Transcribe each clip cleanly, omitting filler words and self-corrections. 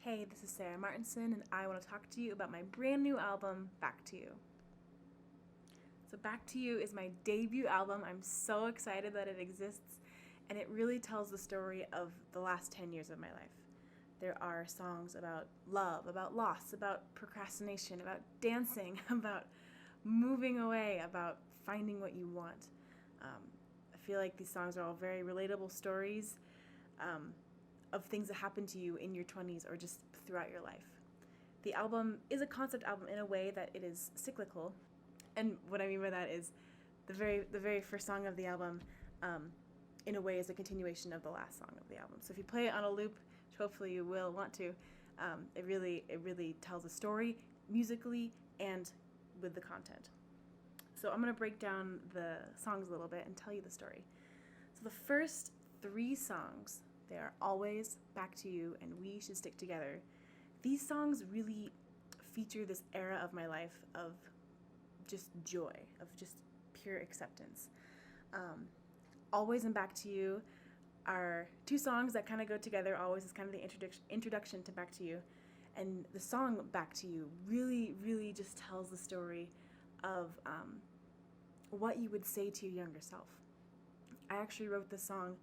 Hey, this is Sara Martinson, and I want to talk to you about my brand new album, Back to You. So, Back to You is my debut album. I'm so excited that it exists, and it really tells the story of the last 10 years of my life. There are songs about love, about loss, about procrastination, about dancing, about moving away, about finding what you want. I feel like these songs are all very relatable stories of things that happen to you in your 20s or just throughout your life. The album is a concept album in a way that it is cyclical, and what I mean by that is the very first song of the album, in a way, is a continuation of the last song of the album. So if you play it on a loop, which hopefully you will want to, it really tells a story musically and with the content. So I'm going to break down the songs a little bit and tell you the story. So the first 3 songs, they are Always, Back to You, and We Should Stick Together. These songs really feature this era of my life of just joy, of just pure acceptance. Always and Back to You are 2 songs that kind of go together. Always is kind of the introduction to Back to You. And the song Back to You really just tells the story of what you would say to your younger self. I actually wrote this song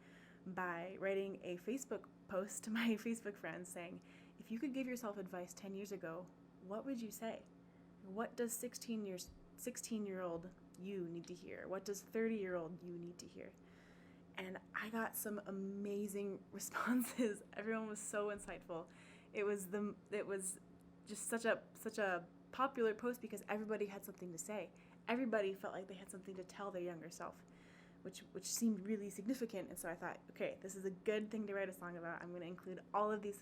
by writing a Facebook post to my Facebook friends saying, if you could give yourself advice 10 years ago, what would you say? What does 16-year-old you need to hear? What does 30-year-old you need to hear? And I got some amazing responses. Everyone was so insightful. It was just such a popular post because everybody had something to say. Everybody felt like they had something to tell their younger self, which seemed really significant. And so I thought, okay, this is a good thing to write a song about. I'm going to include all of these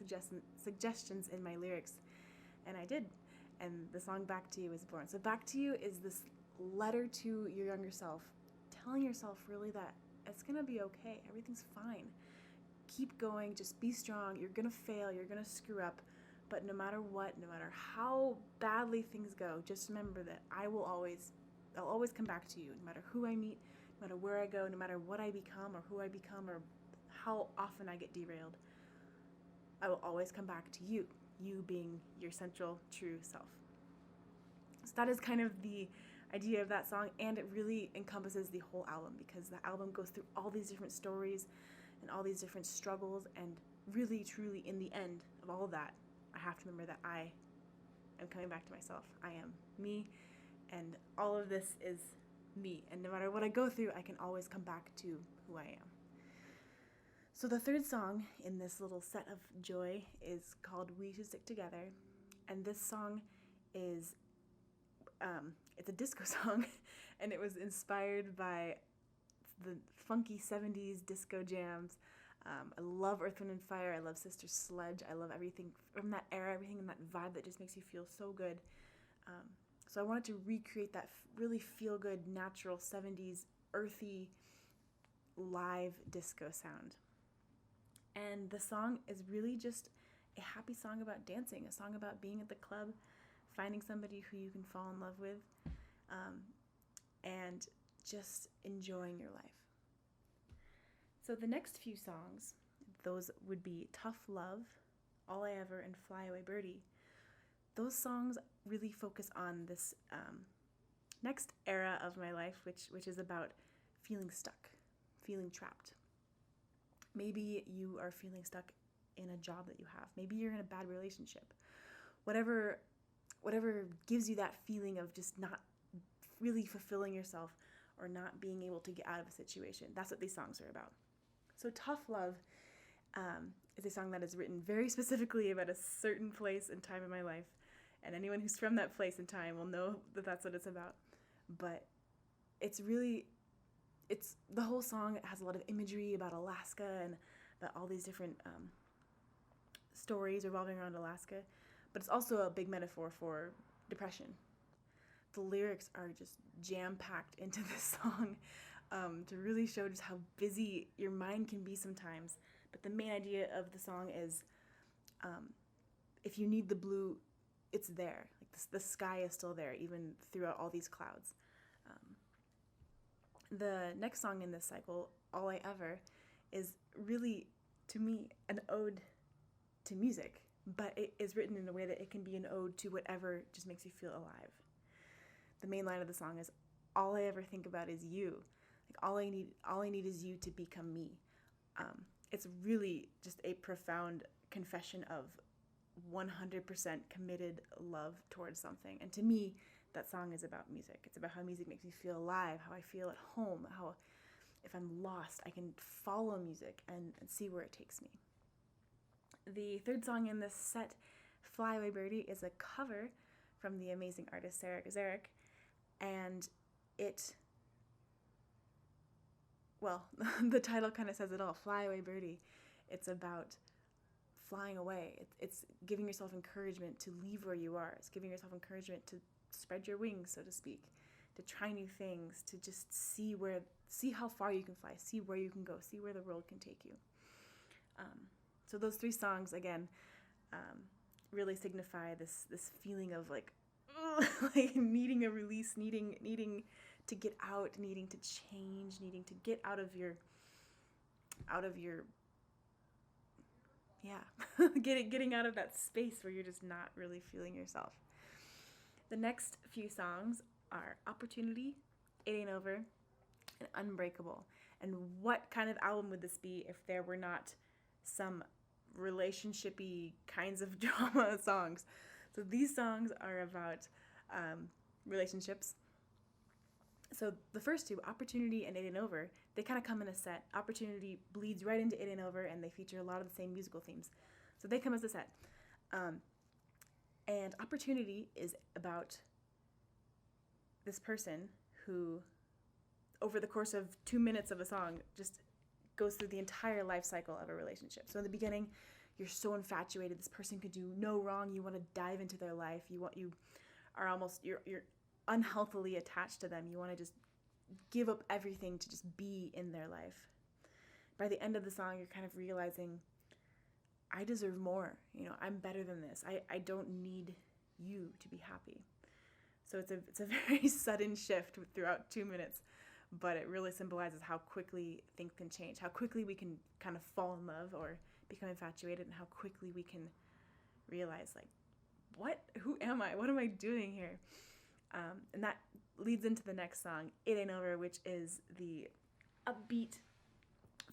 suggestions in my lyrics. And I did. And the song Back to You was born. So Back to You is this letter to your younger self, telling yourself really that it's going to be okay. Everything's fine. Keep going. Just be strong. You're going to fail. You're going to screw up. But no matter what, no matter how badly things go, just remember that I'll always come back to you, no matter who I meet, no matter where I go, no matter what I become or who I become or how often I get derailed. I will always come back to you, you being your central true self. So that is kind of the idea of that song, and it really encompasses the whole album because the album goes through all these different stories and all these different struggles, and really, truly, in the end of all of that, I have to remember that I am coming back to myself. I am me, and all of this is me. And no matter what I go through, I can always come back to who I am. So the third song in this little set of joy is called We Should Stick Together. And this song is, it's a disco song, and it was inspired by the funky 70s disco jams. I love Earth, Wind & Fire. I love Sister Sledge. I love everything from that era, everything in that vibe that just makes you feel so good. So I wanted to recreate that really feel-good, natural 70s, earthy, live disco sound. And the song is really just a happy song about dancing, a song about being at the club, finding somebody who you can fall in love with, and just enjoying your life. So the next few songs, those would be Tough Love, All I Ever, and Fly Away Birdie. Those songs really focus on this next era of my life, which is about feeling stuck, feeling trapped. Maybe you are feeling stuck in a job that you have. Maybe you're in a bad relationship. Whatever gives you that feeling of just not really fulfilling yourself or not being able to get out of a situation. That's what these songs are about. So Tough Love is a song that is written very specifically about a certain place and time in my life. And anyone who's from that place and time will know that that's what it's about. But it's the whole song has a lot of imagery about Alaska and about all these different stories revolving around Alaska. But it's also a big metaphor for depression. The lyrics are just jam-packed into this song to really show just how busy your mind can be sometimes. But the main idea of the song is if you need the blue, it's there. Like the sky is still there, even throughout all these clouds. The next song in this cycle, All I Ever, is really, to me, an ode to music. but it is written in a way that it can be an ode to whatever just makes you feel alive. The main line of the song is, all I ever think about is you. Like all I need is you to become me. It's really just a profound confession of 100% committed love towards something. And to me, that song is about music. It's about how music makes me feel alive, how I feel at home, how if I'm lost, I can follow music and see where it takes me. The third song in this set, Fly Away Birdie, is a cover from the amazing artist Sara Bareilles, and the title kind of says it all, Fly Away Birdie. It's about flying away. It's giving yourself encouragement to leave where you are. It's giving yourself encouragement to spread your wings, so to speak, to try new things, to just see how far you can fly, see where you can go, see where the world can take you. So those three songs, again, really signify this feeling of like needing a release, needing to get out, needing to change, needing to get out of your getting out of that space where you're just not really feeling yourself. The next few songs are Opportunity, It Ain't Over, and Unbreakable. And what kind of album would this be if there were not some relationship-y kinds of drama songs? So these songs are about relationships. So the first two, Opportunity and It Ain't Over, they kind of come in a set. Opportunity bleeds right into It Ain't Over, and they feature a lot of the same musical themes. So they come as a set. And Opportunity is about this person who, over the course of 2 minutes of a song, just goes through the entire life cycle of a relationship. So in the beginning, you're so infatuated. This person could do no wrong. You want to dive into their life. You're unhealthily attached to them. You want to just give up everything to just be in their life. By the end of the song, you're kind of realizing, I deserve more. I'm better than this. I don't need you to be happy. So it's a very sudden shift throughout 2 minutes, but it really symbolizes how quickly things can change, how quickly we can kind of fall in love or become infatuated, and how quickly we can realize, like, who am I? What am I doing here? And that leads into the next song, It Ain't Over, which is the upbeat,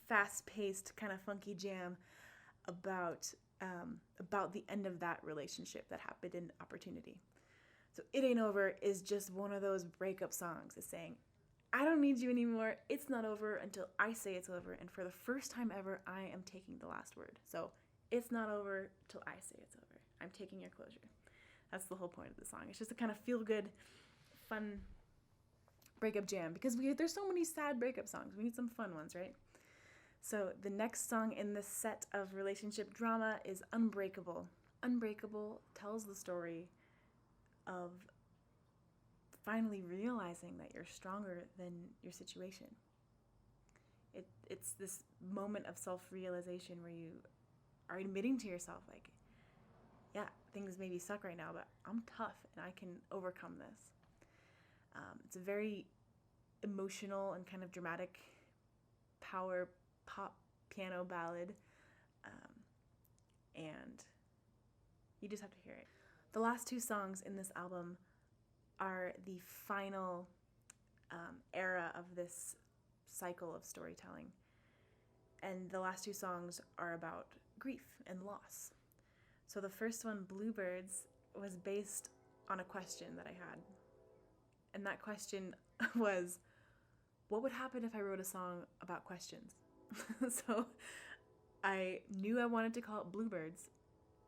fast-paced, kind of funky jam about the end of that relationship that happened in Opportunity. So It Ain't Over is just one of those breakup songs. It's saying, I don't need you anymore. It's not over until I say it's over. And for the first time ever, I am taking the last word. So it's not over till I say it's over. I'm taking your closure. That's the whole point of the song. It's just a kind of feel-good, fun breakup jam, because there's so many sad breakup songs. We need some fun ones, right? So the next song in this set of relationship drama is Unbreakable. Unbreakable tells the story of finally realizing that you're stronger than your situation. It's this moment of self-realization where you are admitting to yourself, like, yeah, things maybe suck right now, but I'm tough and I can overcome this. It's a very emotional and kind of dramatic power pop piano ballad, and you just have to hear it. The last two songs in this album are the final era of this cycle of storytelling, and the last two songs are about grief and loss. So the first one, Bluebirds, was based on a question that I had. And that question was, what would happen if I wrote a song about questions? So I knew I wanted to call it Bluebirds.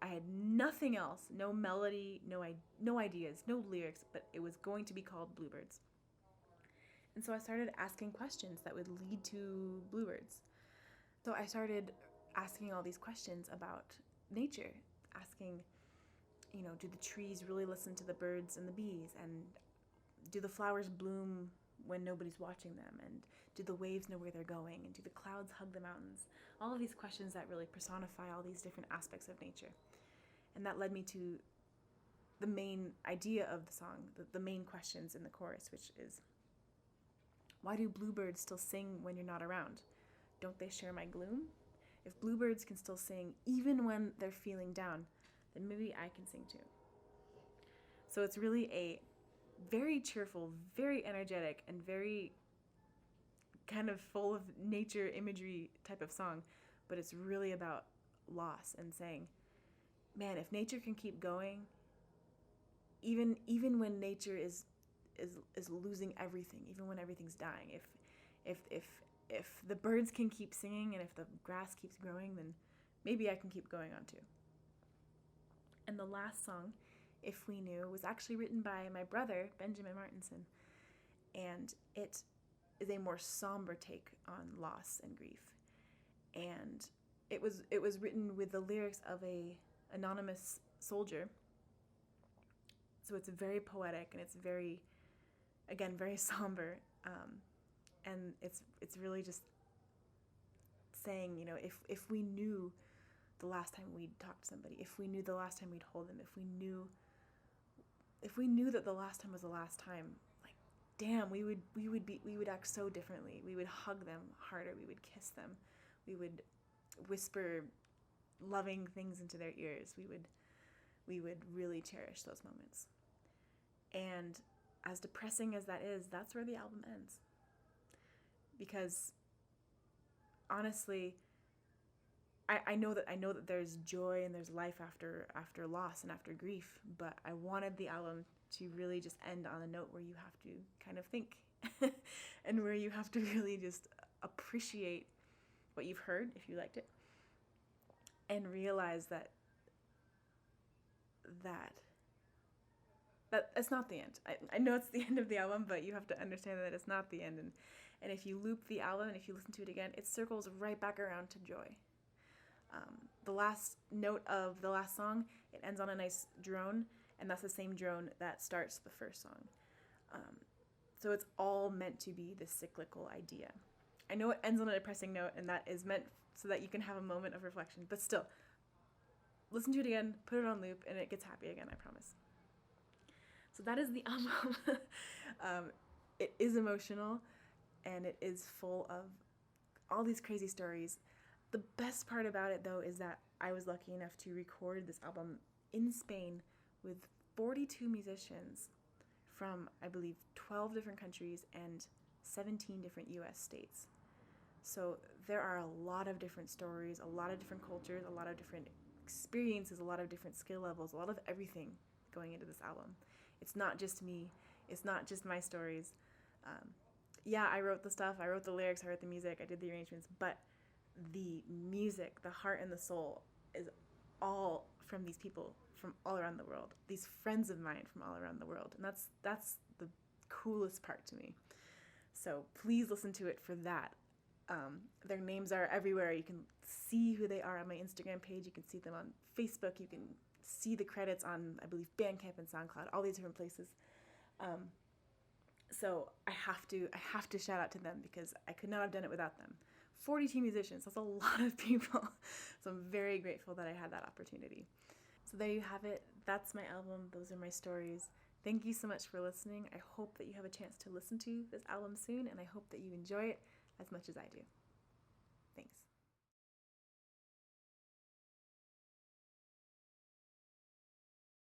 I had nothing else, no melody, no ideas, no lyrics, but it was going to be called Bluebirds. And so I started asking questions that would lead to bluebirds. So I started asking all these questions about nature, asking, do the trees really listen to the birds and the bees? And do the flowers bloom when nobody's watching them? And do the waves know where they're going? And do the clouds hug the mountains? All of these questions that really personify all these different aspects of nature. And that led me to the main idea of the song, the main questions in the chorus, which is, why do bluebirds still sing when you're not around? Don't they share my gloom? If bluebirds can still sing even when they're feeling down, then maybe I can sing too. So it's really a very cheerful, very energetic, and very kind of full of nature imagery type of song, but it's really about loss and saying, man, if nature can keep going, even when nature is losing everything, even when everything's dying, if the birds can keep singing and if the grass keeps growing, then maybe I can keep going on too. And the last song, If We Knew, was actually written by my brother, Benjamin Martinson, and it is a more somber take on loss and grief. And it was written with the lyrics of a anonymous soldier. So it's very poetic and it's very, again, very somber. And it's really just saying, you know, if we knew the last time we'd talked to somebody, if we knew the last time we'd hold them, if we knew that the last time was the last time, like, damn, we would act so differently. We would hug them harder. We would kiss them. We would whisper loving things into their ears. We would really cherish those moments. And as depressing as that is, that's where the album ends. Because honestly, I know that there's joy and there's life after loss and after grief, but I wanted the album to really just end on a note where you have to kind of think and where you have to really just appreciate what you've heard if you liked it, and realize that it's not the end. I know it's the end of the album, but you have to understand that it's not the end. And if you loop the album and if you listen to it again, it circles right back around to joy. The last note of the last song, it ends on a nice drone, and that's the same drone that starts the first song. So it's all meant to be this cyclical idea. I know it ends on a depressing note, and that is meant so that you can have a moment of reflection, but still, listen to it again, put it on loop, and it gets happy again, I promise. So that is the album. It is emotional, and it is full of all these crazy stories. The best part about it, though, is that I was lucky enough to record this album in Spain with 42 musicians from, I believe, 12 different countries and 17 different US states. So there are a lot of different stories, a lot of different cultures, a lot of different experiences, a lot of different skill levels, a lot of everything going into this album. It's not just me. It's not just my stories. Yeah, I wrote the stuff. I wrote the lyrics. I wrote the music. I did the arrangements. But the music, the heart and the soul is all from these people from all around the world. These friends of mine from all around the world. And that's the coolest part to me. So please listen to it for that. Their names are everywhere. You can see who they are on my Instagram page. You can see them on Facebook. You can see the credits on, I believe, Bandcamp and SoundCloud, all these different places. So I have to shout out to them because I could not have done it without them. 42 musicians, that's a lot of people. So I'm very grateful that I had that opportunity. So there you have it. That's my album. Those are my stories. Thank you so much for listening. I hope that you have a chance to listen to this album soon, and I hope that you enjoy it as much as I do.